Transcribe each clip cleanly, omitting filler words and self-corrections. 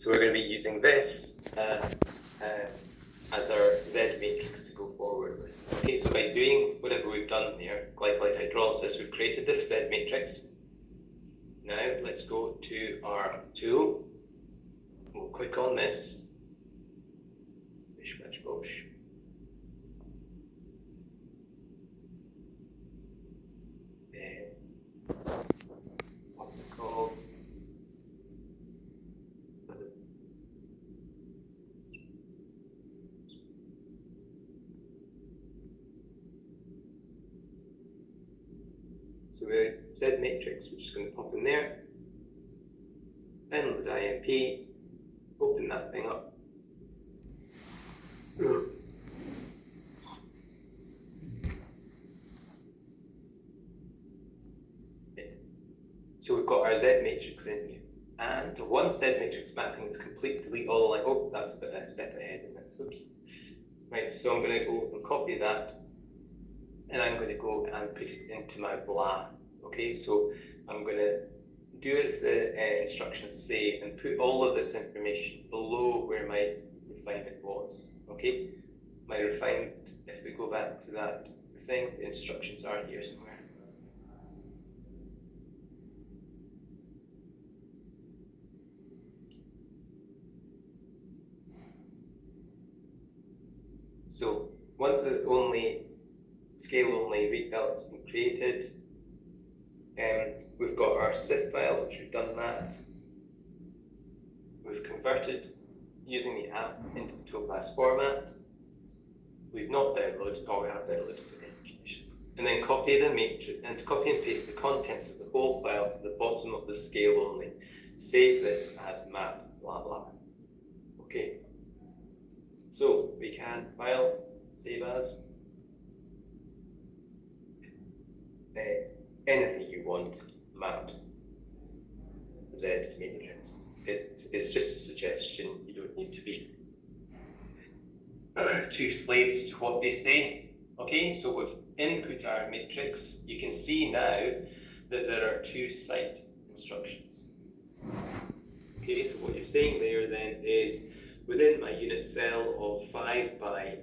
So we're going to be using this as our Z matrix to go forward with. Okay, so by doing whatever we've done there, glycolite hydrolysis, we've created this Z matrix. Now let's go to our tool. We'll click on this. Bish, bash, bosh. What's it called? So the Z matrix, we're just going to pop in there. Then with IMP, open that thing up. So we've got our Z matrix in here. And once Z matrix mapping is complete, delete all the oh, that's a bit of a step ahead, isn't it? Oops. Right, so I'm going to go and copy that, and I'm going to go and put it into my blah. Okay, so I'm going to do as the instructions say and put all of this information below where my refinement was. Okay, my refinement, if we go back to that thing, the instructions are here somewhere. So once the scale only read belt's been created, we've got our CIF file, which we've done that. We've converted using the app into the toolpath format. We've not downloaded, or we have downloaded it. And then copy the matrix and copy and paste the contents of the whole file to the bottom of the scale only. Save this as map, blah blah. Okay. So we can file, save as, anything you want mapped Z matrix. It's just a suggestion. You don't need to be too slaved to what they say. Okay, so we've input our matrix. You can see now that there are two site instructions. Okay, so what you're saying there then is within my unit cell of 5 by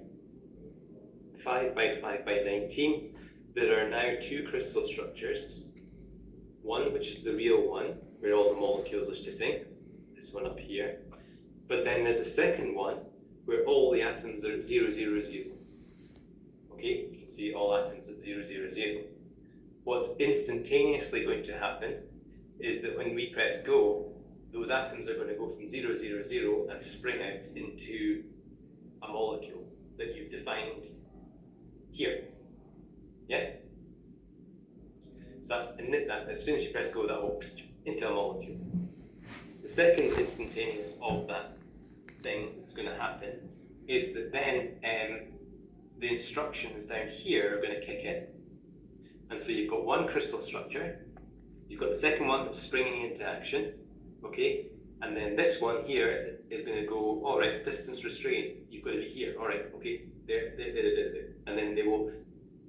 5 by 19, there are now two crystal structures. One, which is the real one, where all the molecules are sitting, this one up here. But then there's a second one, where all the atoms are at 0, 0, 0. Okay, you can see all atoms at 0, 0, 0. What's instantaneously going to happen is that when we press go, those atoms are going to go from 0, 0, 0 and spring out into a molecule that you've defined here. Yeah? So that's that. As soon as you press go, that will into a molecule. The second instantaneous of that thing that's going to happen is that then the instructions down here are going to kick in. And so you've got one crystal structure, you've got the second one that's springing into action, okay? And then this one here is going to go, all right, distance restraint, you've got to be here, all right, okay, there. And then they will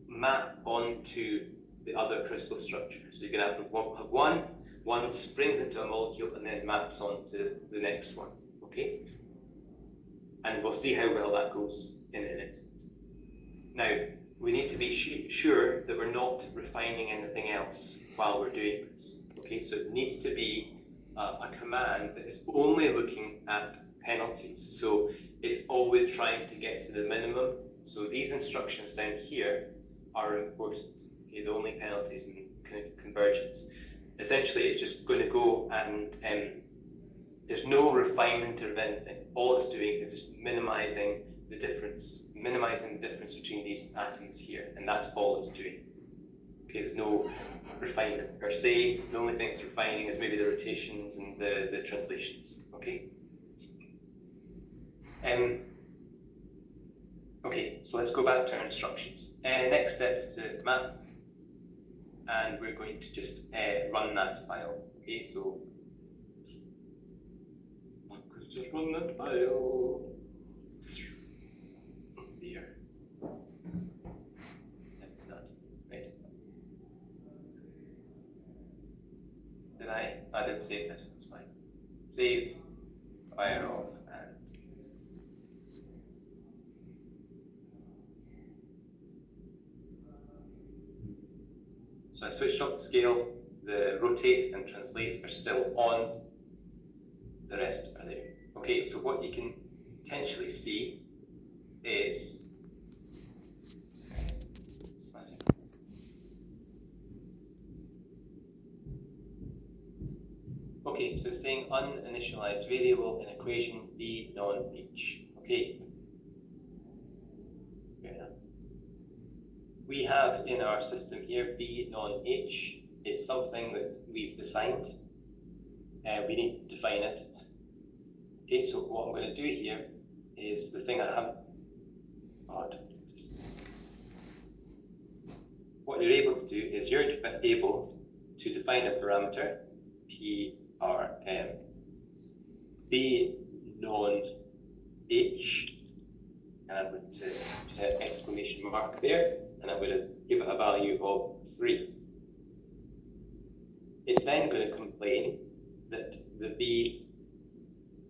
map onto the other crystal structure. So you're going to have one springs into a molecule and then maps onto the next one, okay? And we'll see how well that goes in an instant. Now, we need to be sure that we're not refining anything else while we're doing this, okay? So it needs to be a command that is only looking at penalties. So it's always trying to get to the minimum. So these instructions down here are important. Okay, the only penalties in convergence. Essentially, it's just going to go and there's no refinement of anything. All it's doing is just minimizing the difference between these atoms here, and that's all it's doing. Okay, there's no refinement per se. The only thing it's refining is maybe the rotations and the translations. Okay. Okay, so let's go back to our instructions. Next step is to map, and we're going to just run that file. Okay, so I'm going to just run that file. There. That's done. Right. Did I? I didn't save this. That's fine. Save. fire off and so I switched up the scale, the rotate and translate are still on, the rest are there. Okay, so what you can potentially see is okay, so it's saying uninitialized variable in equation b non-h. Okay. We have in our system here b non-h. It's something that we've defined. We need to define it. Okay, so what I'm going to do here is the thing I haven't. What you're able to do is you're able to define a parameter PRM b non-h, and I'm going to put an exclamation mark there, and I'm going to give it a value of 3. It's then going to complain that the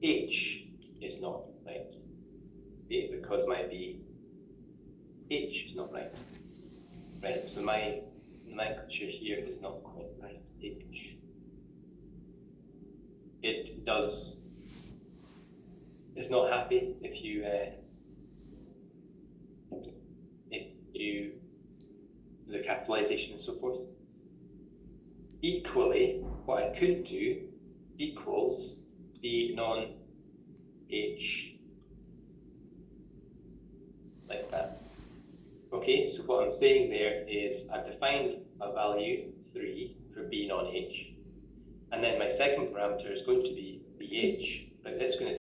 BH is not right, because my BH is not right. Right, so my nomenclature here is not quite right. H. It's not happy if you the capitalization and so forth. Equally, what I could do equals b non-h like that. Okay, so what I'm saying there is I've defined a value 3 for b non-h, and then my second parameter is going to be bh, but it's going to